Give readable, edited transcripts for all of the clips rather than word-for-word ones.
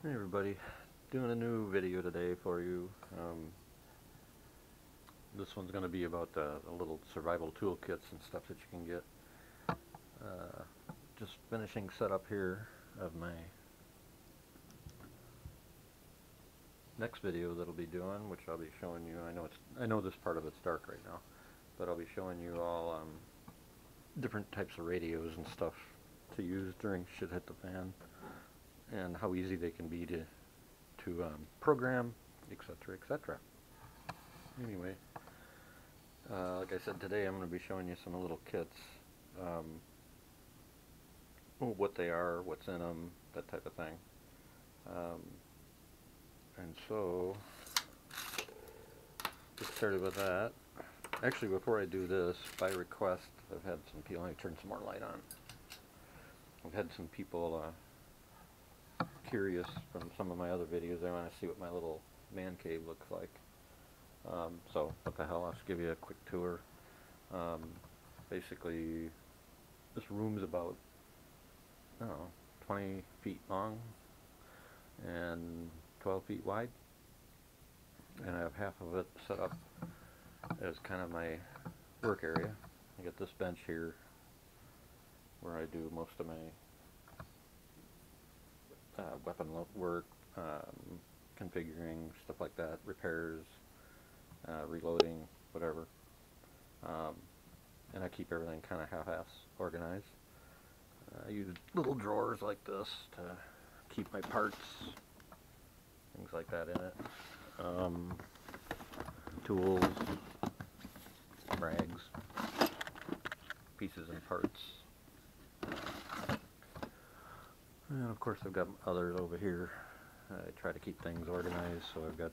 Hey everybody, doing a new video today for you. This one's going to be about the little survival toolkits and stuff that you can get. Uh, just finishing setup here of my next video that I'll be doing, which I'll be showing you. I know this part of it's dark right now, but I'll be showing you all different types of radios and stuff to use during shit hit the fan, and how easy they can be to program, etc., etc. Anyway, like I said, today I'm going to be showing you some little kits, what they are, what's in them, that type of thing. And so, get started with that. Actually, before I do this, by request, I've had some people, let me turn some more light on. I've had some people curious from some of my other videos. They want to see what my little man cave looks like. So, what the hell, I'll just give you a quick tour. Basically, this room's about, I don't know, 20 feet long and 12 feet wide. And I have half of it set up as kind of my work area. I got this bench here where I do most of my weapon work, configuring, stuff like that, repairs, reloading, whatever. And I keep everything kind of half-ass organized. I use little drawers like this to keep my parts, things like that in it. Tools, rags, pieces and parts. And of course I've got others over here. I try to keep things organized, so I've got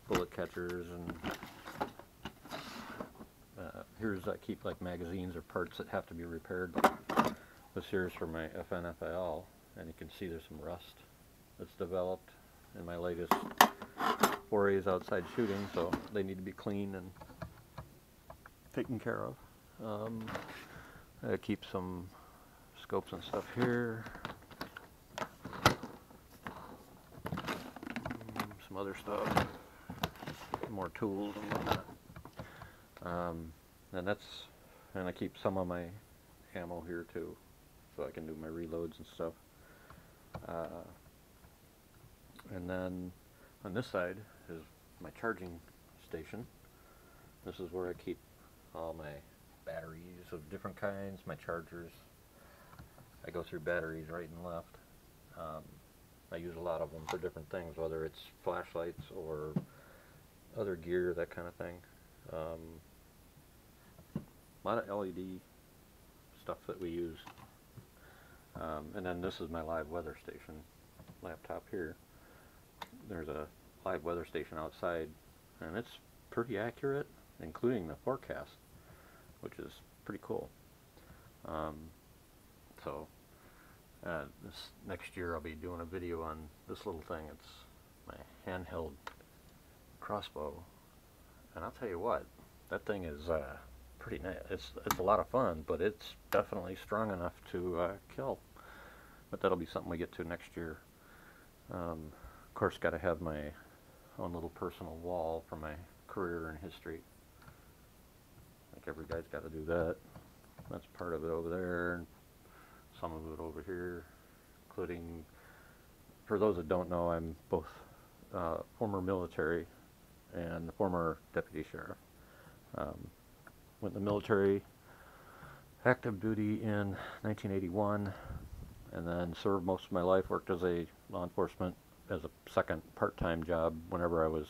bullet catchers, and here's I keep like magazines or parts that have to be repaired. This here's for my FNFL, and you can see there's some rust that's developed in my latest forays outside shooting, so they need to be cleaned and taken care of. I keep some scopes and stuff here. Some other stuff. More tools and whatnot. And I keep some of my ammo here too, so I can do my reloads and stuff. And then on this side is my charging station. This is where I keep all my batteries of different kinds, my chargers. I go through batteries right and left. I use a lot of them for different things, whether it's flashlights or other gear, that kind of thing. A lot of LED stuff that we use. And then this is my live weather station laptop here. There's a live weather station outside, and it's pretty accurate, including the forecast, which is pretty cool. This next year I'll be doing a video on this little thing. It's my handheld crossbow, and I'll tell you what, that thing is pretty nice. It's a lot of fun, but it's definitely strong enough to kill. But that'll be something we get to next year. Of course, got to have my own little personal wall for my career and history. Like every guy's got to do that. That's part of it over there, and some of it over here, including, for those that don't know, I'm both former military and former deputy sheriff. Went in the military, active duty in 1981, and then served most of my life, worked as a law enforcement as a second part-time job whenever I was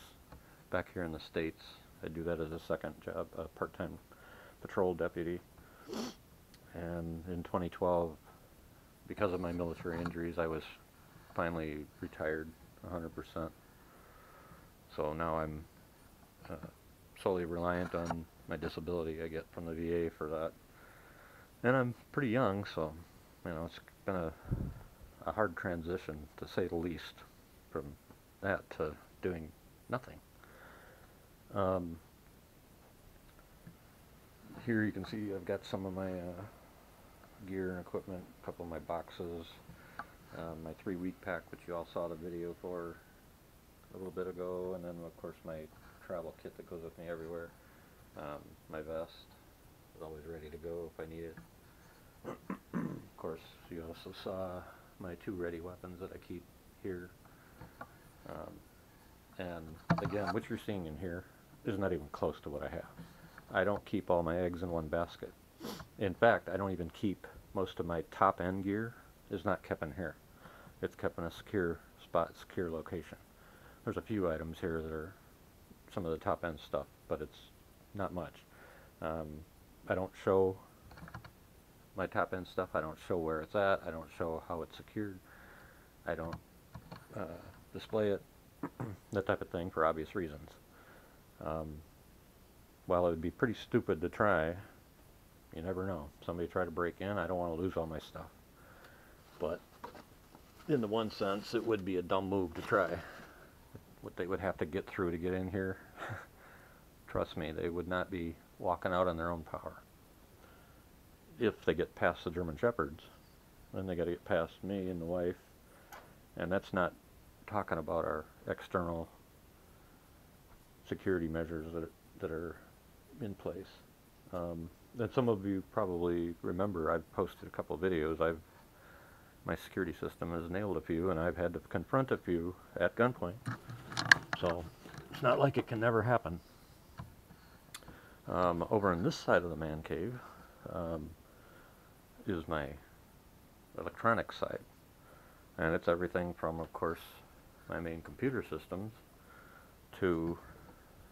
back here in the States. I do that as a second job, a part-time patrol deputy. And in 2012, because of my military injuries, I was finally retired 100%. So now I'm solely reliant on my disability I get from the VA for that. And I'm pretty young, so it's been a hard transition, to say the least, from that to doing nothing. Here you can see I've got some of my gear and equipment, a couple of my boxes. my 3-week pack, which you all saw the video for a little bit ago, and then of course my travel kit that goes with me everywhere. My vest is always ready to go if I need it. Of course, you also saw my 2 ready weapons that I keep here. And again, what you're seeing in here is not even close to what I have. I don't keep all my eggs in one basket. In fact, I don't even keep most of my top end gear is not kept in here. It's kept in a secure spot, secure location. There's a few items here that are some of the top end stuff, but it's not much. I don't show my top end stuff. I don't show where it's at. I don't show how it's secured. I don't display it, that type of thing, for obvious reasons. While it would be pretty stupid to try, you never know. Somebody try to break in, I don't want to lose all my stuff. But in the one sense, it would be a dumb move to try. What they would have to get through to get in here, trust me, they would not be walking out on their own power. If they get past the German Shepherds, then they got to get past me and the wife, and that's not talking about our external security measures that are in place. And some of you probably remember I've posted a couple of videos. My security system has nailed a few, and I've had to confront a few at gunpoint. So it's not like it can never happen. Over on this side of the man cave is my electronic side, and it's everything from, of course, my main computer systems to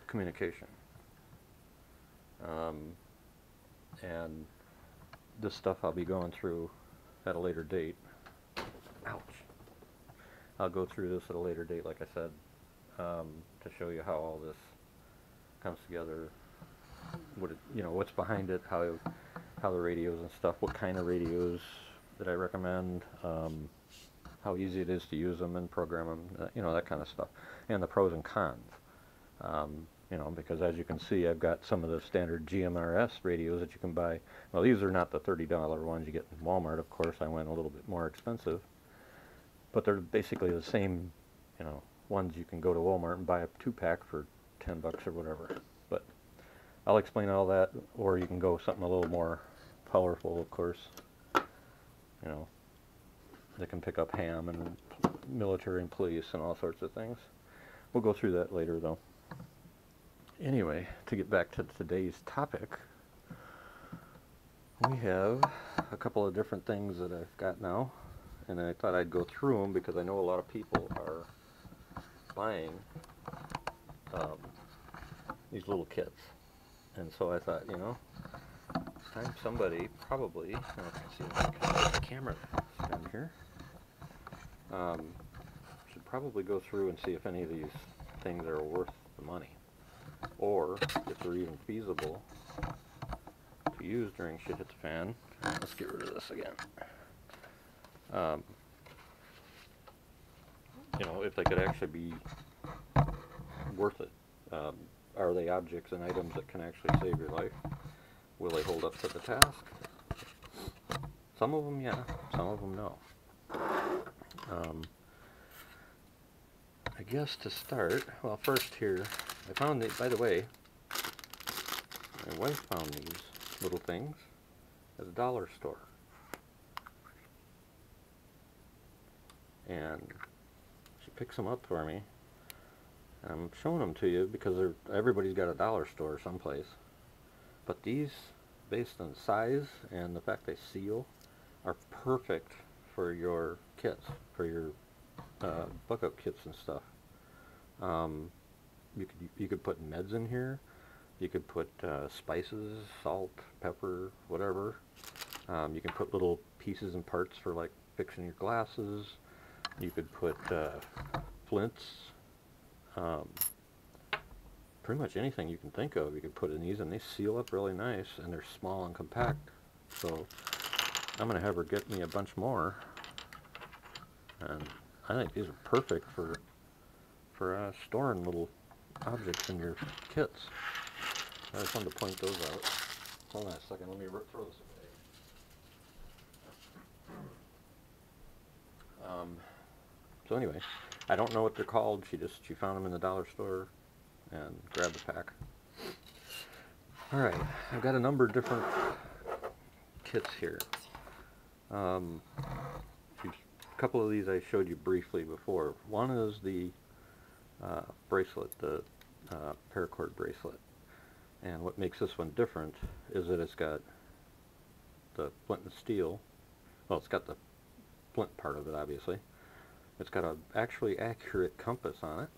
communication. And this stuff I'll be going through at a later date. Ouch. I'll go through this at a later date, like I said, to show you how all this comes together, what's behind it, how the radios and stuff, what kind of radios that I recommend, how easy it is to use them and program them, that kind of stuff, and the pros and cons. Because as you can see, I've got some of the standard GMRS radios that you can buy. Well, these are not the $30 ones you get in Walmart, of course. I went a little bit more expensive. But they're basically the same, ones you can go to Walmart and buy a 2-pack for $10 or whatever. But I'll explain all that, or you can go something a little more powerful, of course. They can pick up ham and military and police and all sorts of things. We'll go through that later, though. Anyway, to get back to today's topic, we have a couple of different things that I've got now, and I thought I'd go through them because I know a lot of people are buying these little kits, and so I thought, it's time somebody probably, let's see if I can get the camera stand here, should probably go through and see if any of these things are worth the money, or if they're even feasible to use during shit hits the fan. Let's get rid of this again. If they could actually be worth it. Are they objects and items that can actually save your life? Will they hold up to the task? Some of them, yeah. Some of them, no. I guess to start, well, first here, I found it, by the way, my wife found these little things at a dollar store. And she picks them up for me. And I'm showing them to you because everybody's got a dollar store someplace. But these, based on size and the fact they seal, are perfect for your kits, for your buck-up kits and stuff. You could put meds in here. You could put spices, salt, pepper, whatever. You can put little pieces and parts for like fixing your glasses. You could put flints. Pretty much anything you can think of you could put in these, and they seal up really nice, and they're small and compact. So I'm going to have her get me a bunch more, and I think these are perfect for storing little objects in your kits. I just wanted to point those out. Hold on a second, let me throw this So anyway, I don't know what they're called. She found them in the dollar store and grabbed the pack. All right, I've got a number of different kits here. A couple of these I showed you briefly before. One is the bracelet, the paracord bracelet. And what makes this one different is that it's got the flint and steel. Well, it's got the flint part of it, obviously. It's got an actually accurate compass on it.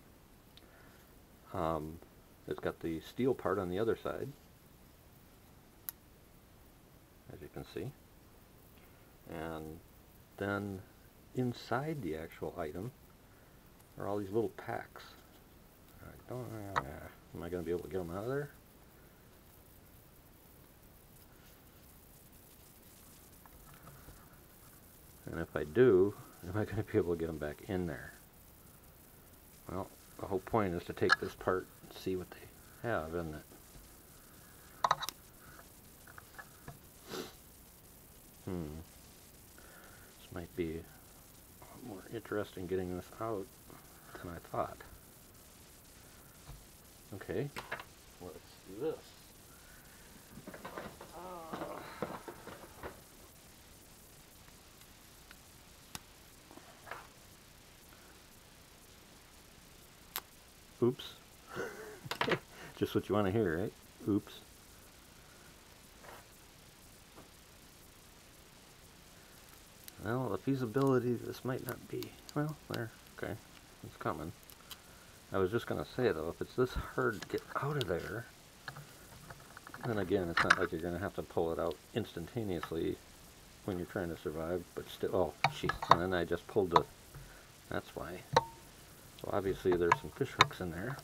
It's got the steel part on the other side, as you can see. And then inside the actual item are all these little packs. Am I going to be able to get them out of there? And if I do, am I going to be able to get them back in there? Well, the whole point is to take this part and see what they have, isn't it? This might be more interesting getting this out than I thought. Okay, let's do this. Oops. Just what you want to hear, right? Oops. Well, the feasibility, this might not be. Well, there. Okay. It's coming. I was just going to say, though, if it's this hard to get out of there, then again, it's not like you're going to have to pull it out instantaneously when you're trying to survive, but still, oh, jeez. And then I just pulled the, that's why. So obviously there's some fish hooks in there.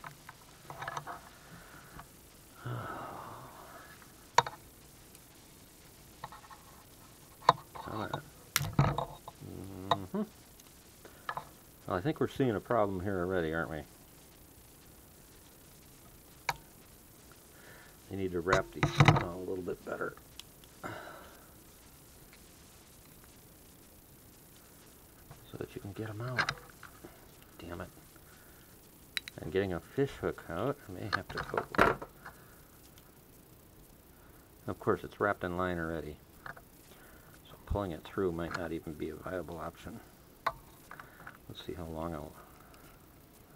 Well, I think we're seeing a problem here already, aren't we? You need to wrap these a little bit better. So that you can get them out. Damn it. And getting a fish hook out, I may have to go. Of course, it's wrapped in line already. So pulling it through might not even be a viable option. Let's see how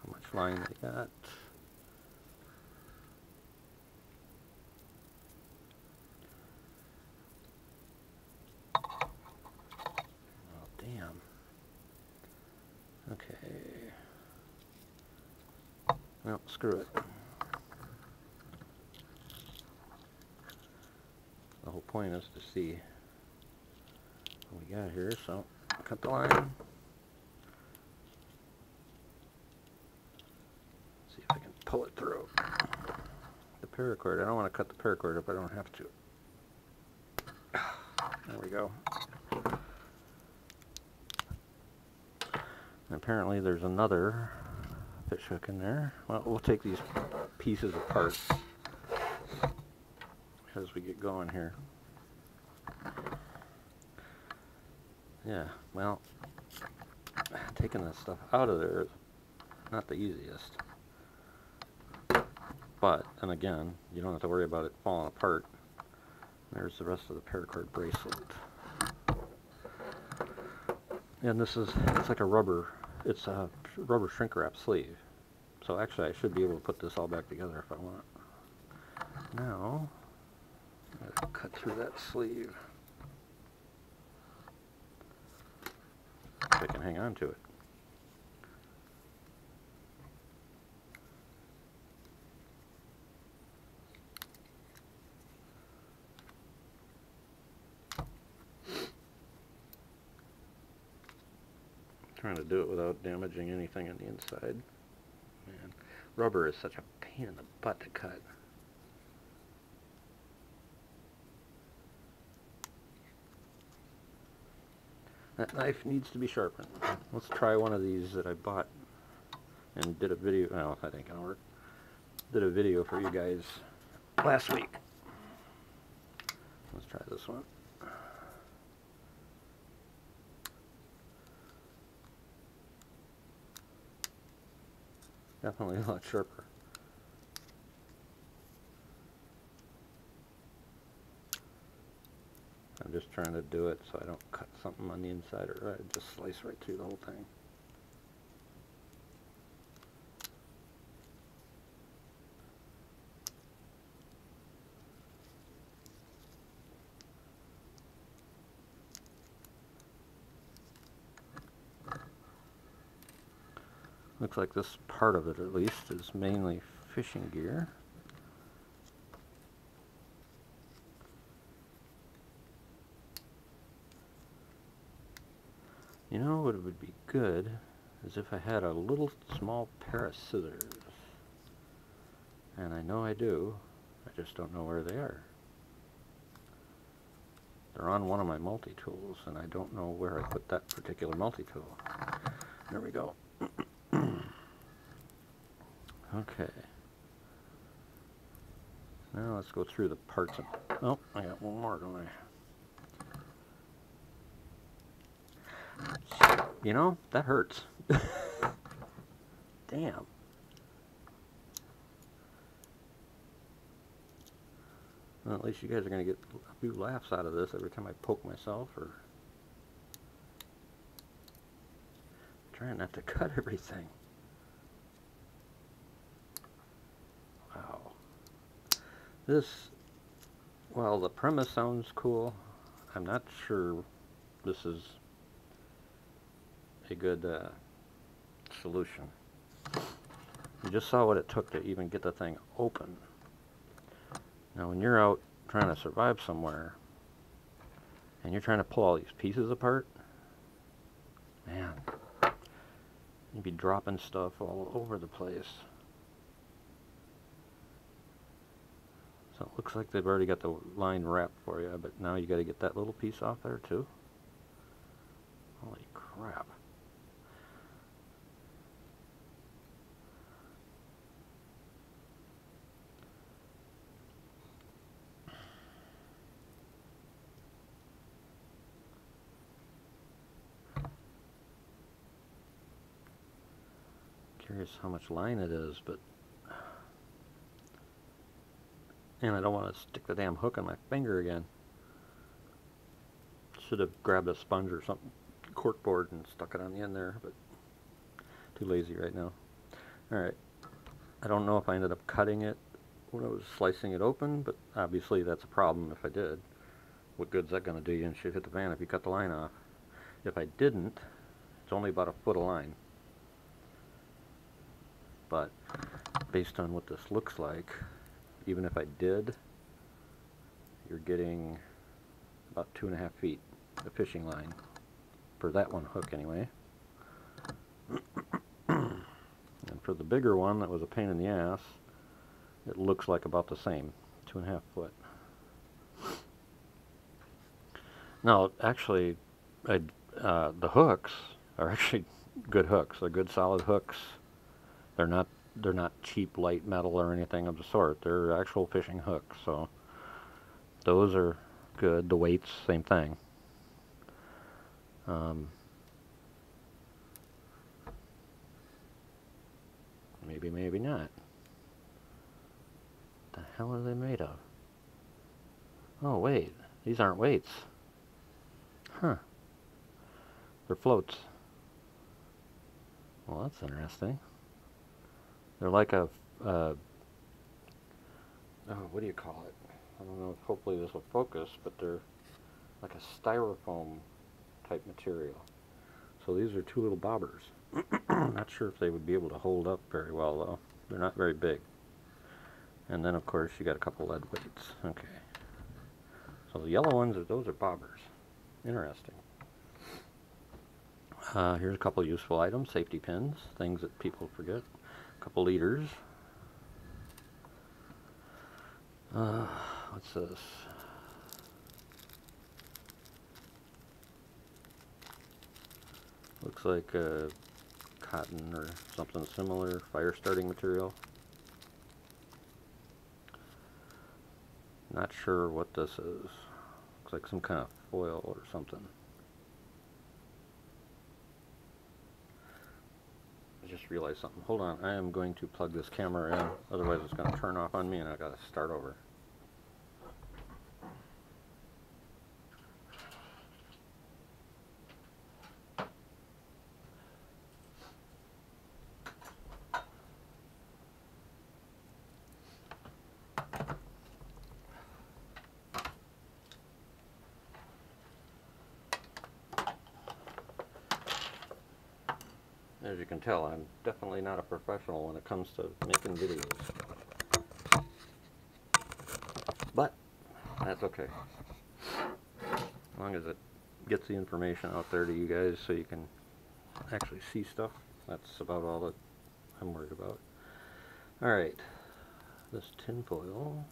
much line they got. Oh, damn. Okay. Well, screw it. The whole point is to see what we got here, so cut the line. See if I can pull it through. The paracord, I don't want to cut the paracord if I don't have to. There we go. And apparently there's another fish hook in there. Well, we'll take these pieces apart as we get going here. Yeah, well, taking this stuff out of there is not the easiest. But, and again, you don't have to worry about it falling apart. There's the rest of the paracord bracelet. And this is, it's like a rubber, it's a rubber shrink wrap sleeve. So actually I should be able to put this all back together if I want. Now, I'll cut through that sleeve. If I can hang on to it. Trying to do it without damaging anything on the inside. Man, rubber is such a pain in the butt to cut. That knife needs to be sharpened. Let's try one of these that I bought and did a video. Well, that ain't gonna work. Did a video for you guys last week. Let's try this one. Definitely a lot sharper. I'm just trying to do it so I don't cut something on the inside or I just slice right through the whole thing. Looks like this part of it, at least, is mainly fishing gear. You know what would be good is if I had a little small pair of scissors. And I know I do, I just don't know where they are. They're on one of my multi-tools, and I don't know where I put that particular multi-tool. There we go. Okay. Now let's go through the parts. Oh, I got one more, don't I? You know, that hurts. Damn. Well, at least you guys are going to get a few laughs out of this every time I poke myself, or trying not to cut everything. Wow. This, well, the premise sounds cool. I'm not sure this is a good solution. You just saw what it took to even get the thing open. Now when you're out trying to survive somewhere and you're trying to pull all these pieces apart, man, you'd be dropping stuff all over the place. So it looks like they've already got the line wrapped for you, but now you got to get that little piece off there too. Holy crap. Curious how much line it is, but and I don't want to stick the damn hook on my finger again. Should have grabbed a sponge or something, cork board, and stuck it on the end there, but too lazy right now. Alright, I don't know if I ended up cutting it when I was slicing it open, but obviously that's a problem if I did. What good's that going to do you and shit hit the fan if you cut the line off? If I didn't, it's only about a foot of line. But based on what this looks like, even if I did, you're getting about 2.5 feet of fishing line for that one hook anyway. And for the bigger one that was a pain in the ass, it looks like about the same, 2.5 foot. Now actually the hooks are actually good hooks. They're good solid hooks. They're not cheap light metal or anything of the sort. They're actual fishing hooks, so those are good. The weights, same thing. Maybe, maybe not. What the hell are they made of? Oh wait, these aren't weights. Huh. They're floats. Well, that's interesting. They're like a, oh, what do you call it? I don't know, hopefully this will focus, but they're like a styrofoam type material. So these are two little bobbers. Not sure if they would be able to hold up very well though. They're not very big. And then of course you got a couple lead weights. Okay. So the yellow ones, those are bobbers. Interesting. Here's a couple useful items. Safety pins, things that people forget. A couple leaders. What's this? Looks like cotton or something similar, fire starting material. Not sure what this is. Looks like some kind of foil or something. just realized something. Hold on, I am going to plug this camera in, otherwise it's going to turn off on me and I got to start over. As you can tell, I'm definitely not a professional when it comes to making videos. But that's okay. As long as it gets the information out there to you guys so you can actually see stuff, that's about all that I'm worried about. Alright, this tin foil.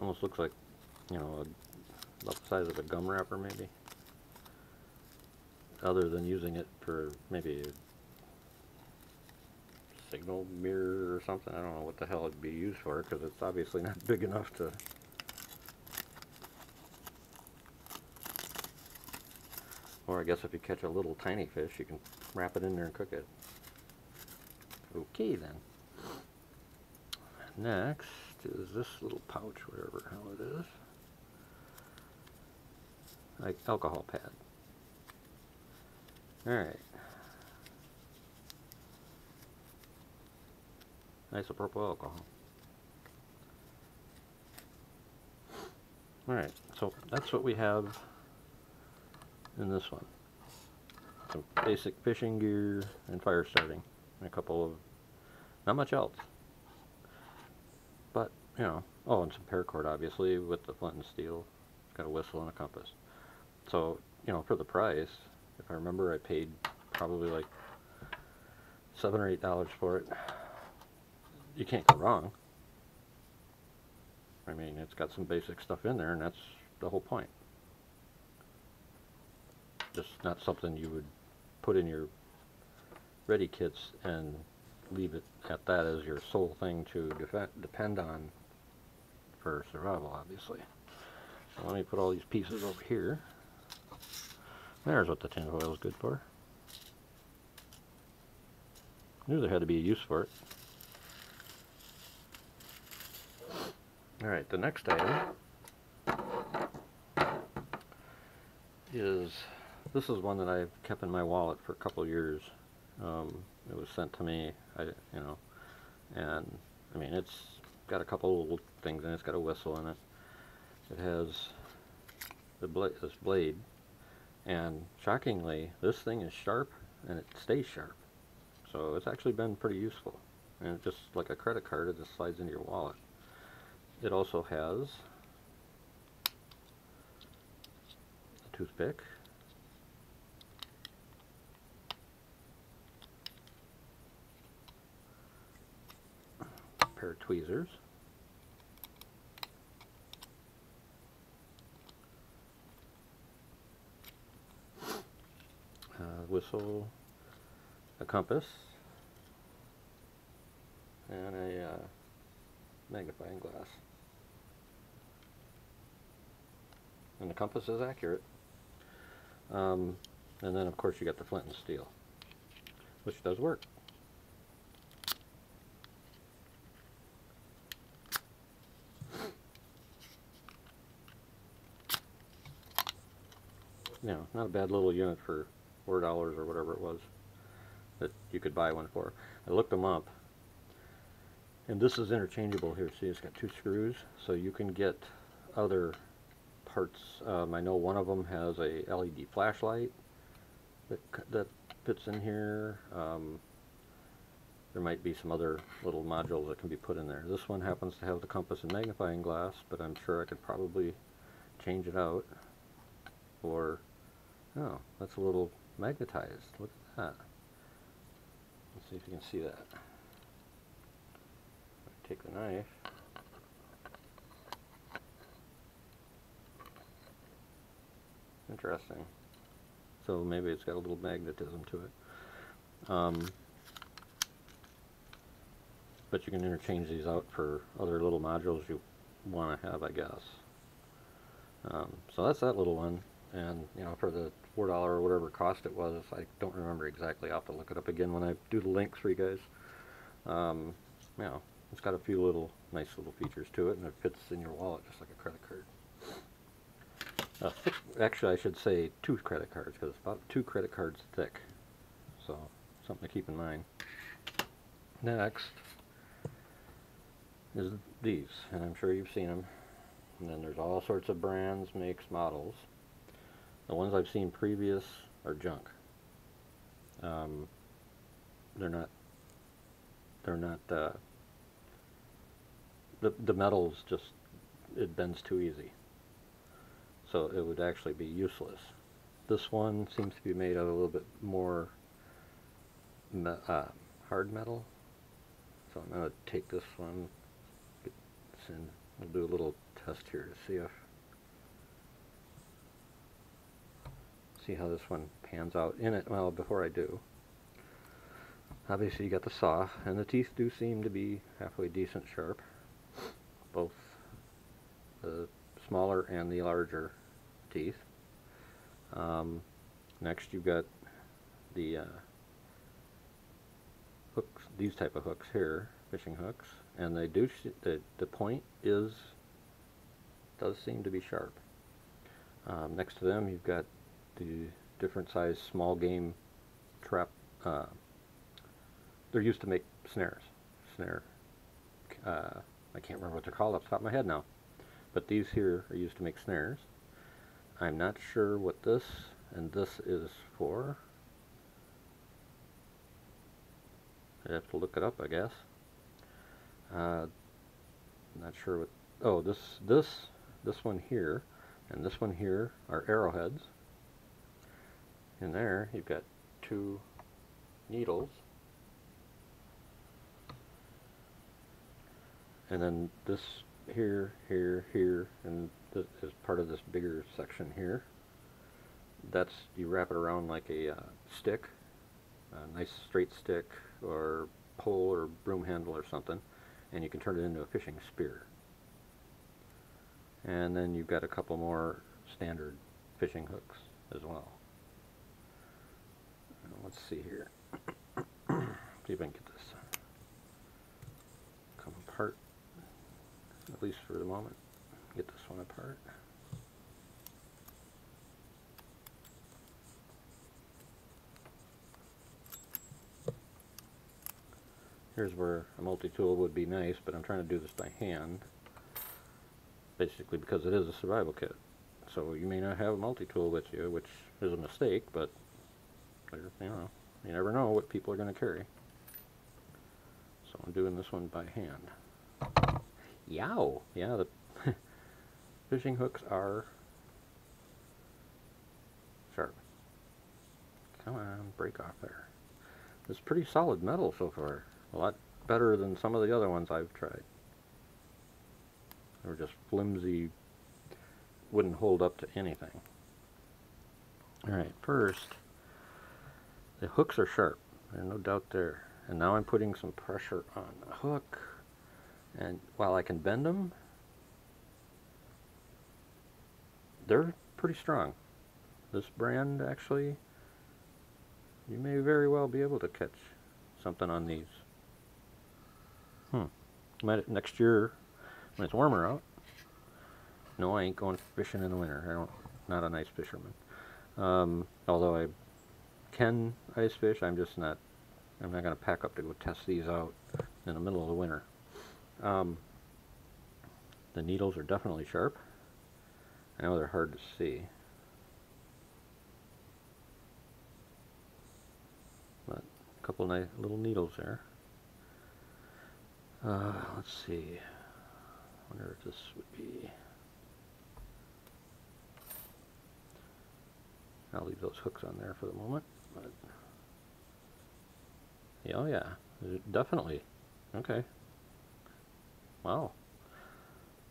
Almost looks like, you know, about the size of a gum wrapper maybe. Other than using it for maybe a signal mirror or something. I don't know what the hell it'd be used for because it's obviously not big enough to... Or I guess if you catch a little tiny fish, you can wrap it in there and cook it. Okay then. Next is this little pouch, whatever the hell it is. Like alcohol pad. Alright. Isopropyl alcohol. Alright, so that's what we have in this one. Some basic fishing gear and fire starting. And a couple of, not much else. But, you know, oh, and some paracord obviously with the flint and steel. It's got a whistle and a compass. So, you know, for the price, if I remember, I paid probably like $7 or $8 for it. You can't go wrong. I mean, it's got some basic stuff in there, and that's the whole point. Just not something you would put in your ready kits and leave it at that as your sole thing to depend on for survival, obviously. So let me put all these pieces over here. There's what the tin foil is good for. Knew there had to be a use for it. Alright, the next item is, this is one that I've kept in my wallet for a couple of years. It was sent to me, you know, and I mean, it's got a couple little things in it. It's got a whistle in it. It has this blade, and shockingly, this thing is sharp and it stays sharp. So it's actually been pretty useful. And it's just like a credit card, it just slides into your wallet. It also has a toothpick, a pair of tweezers, a whistle, a compass, and a magnifying glass. And the compass is accurate. And then of course you got the flint and steel, which does work. You know, not a bad little unit for $4 or whatever it was that you could buy one for. I looked them up, and this is interchangeable here. See, it's got 2 screws, so you can get other parts. I know one of them has a LED flashlight that fits in here. There might be some other little modules that can be put in there. This one happens to have the compass and magnifying glass, but I'm sure I could probably change it out. Or, oh, that's a little magnetized. Look at that. Let's see if you can see that. Take the knife. Interesting. So maybe it's got a little magnetism to it. But you can interchange these out for other little modules you want to have, I guess. So that's that little one. And you know, for the $4 or whatever cost it was, I don't remember exactly. I'll have to look it up again when I do the links for you guys. You know, it's got a few little nice little features to it, and it fits in your wallet just like a credit card. Actually, I should say 2 credit cards, because it's about 2 credit cards thick. So, something to keep in mind. Next is these, and I'm sure you've seen them. And then there's all sorts of brands, makes, models. The ones I've seen previous are junk. They're not. The metal's just, it bends too easy. So it would actually be useless. This one seems to be made of a little bit more hard metal. So I'm going to take this one, get this in. We'll do a little test here to see how this one pans out in it. Well, before I do, obviously you got the saw, and the teeth do seem to be halfway decent sharp, both the smaller and the larger teeth. Next you've got the hooks, these type of hooks here, fishing hooks, and they do the point does seem to be sharp. Next to them you've got the different size small game trap. They're used to make snares. I can't remember what they're called off the top of my head now, but these here are used to make snares. I'm not sure what this and this is for. I have to look it up, I guess. Not sure what. Oh, this one here and this one here are arrowheads. In there, you've got 2 needles, and then this here, and this is part of this bigger section here. That's, you wrap it around like a stick, a nice straight stick or pole or broom handle or something, and you can turn it into a fishing spear. And then you've got a couple more standard fishing hooks as well. Let's see here. See if I can get this come apart, at least for the moment. Get this one apart. Here's where a multi-tool would be nice, but I'm trying to do this by hand, basically because it is a survival kit. So you may not have a multi-tool with you, which is a mistake, but you know, you never know what people are going to carry. So I'm doing this one by hand. Yow! Yeah, the fishing hooks are sharp. Come on, break off there. It's pretty solid metal so far. A lot better than some of the other ones I've tried. They were just flimsy, wouldn't hold up to anything. Alright, first, the hooks are sharp. There's no doubt there. And now I'm putting some pressure on the hook. And while I can bend them, they're pretty strong. This brand, actually, you may very well be able to catch something on these. Next year, when it's warmer out. No, I ain't going fishing in the winter. Not a nice fisherman. Although I can ice fish, I'm not going to pack up to go test these out in the middle of the winter. The needles are definitely sharp. I know they're hard to see, but a couple nice little needles there. Let's see. I wonder if this would be. I'll leave those hooks on there for the moment. But yeah, oh yeah, definitely. Okay. Wow.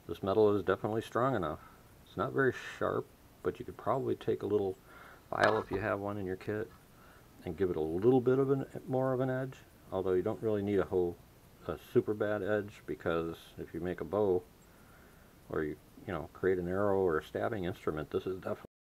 This metal is definitely strong enough. It's not very sharp, but you could probably take a little file if you have one in your kit and give it a little bit of more of an edge. Although you don't really need a super bad edge, because if you make a bow or you create an arrow or a stabbing instrument, this is definitely